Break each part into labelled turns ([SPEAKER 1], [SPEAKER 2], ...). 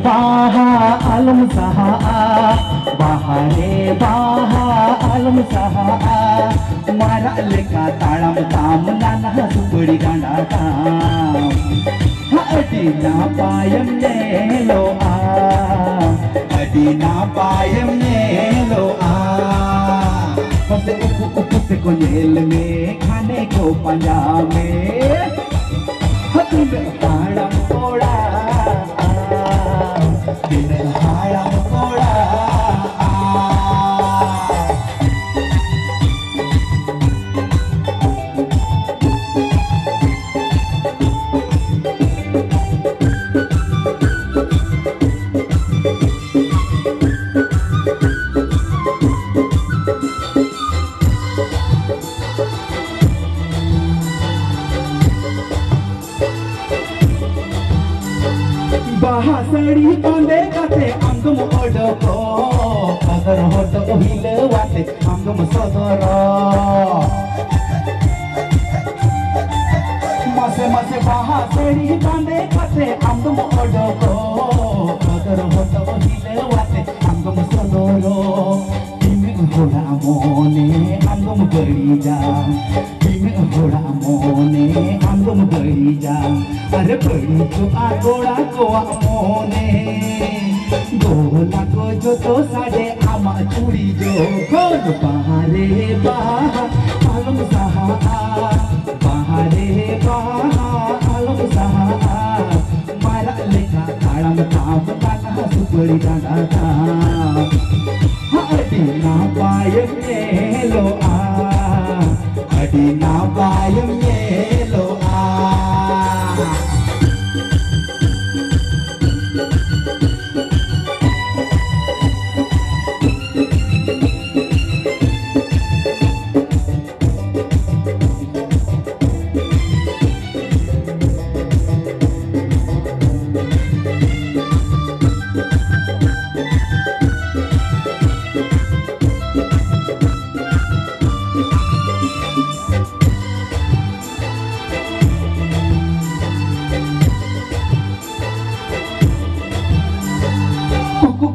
[SPEAKER 1] baha alam saha bahare baha alam saha mara leka talam tam nana supadi ganda tam adina payam nelo adina payam nelo pase upu upu se ko nel mein khane ko panja mein hatin haram koda din haram koda bahasari pande kate angum odoko agar hoto hile wate angum sodoro mase mase bahasari pande kate angum odoko agar hoto hile wate angum sodoro bing hola mone angum garija bing hola mone angum garija अरे बड़ी तो आगोड़ा को मोने गोला को जो तो साडे आमा चूड़ी जो खोद बाहरे बाहा आलम सहा बाहरे बाहा आलम सहा मारा लेखा ताड़म ताप ताना सुपड़ी दादा ताम अडीना पायम येलो अडीना पायम येलो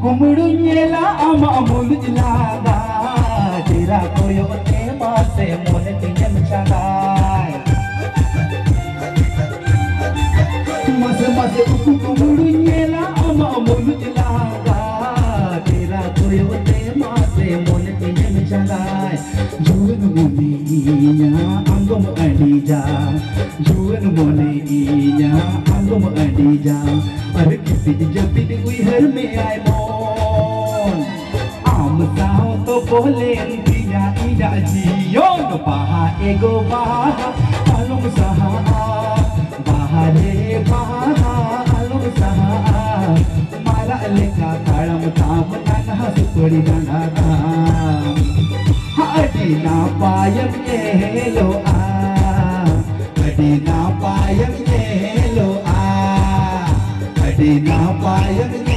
[SPEAKER 1] Gumudunyela ama mulujlaga tera koyo te mase mone tinyam changai mase mase gumudunyela ama mulujlaga tera koyo te mase mone tinyam changai juan moninya angum adija juan moninya angum adija ar kisi japid ui har me ai sao to boleh intinya ida jion baha ego baha alum saha bahare baha alum saha mara leka talam tam nana supadi dana adina payam yelo adina payam yelo adina payam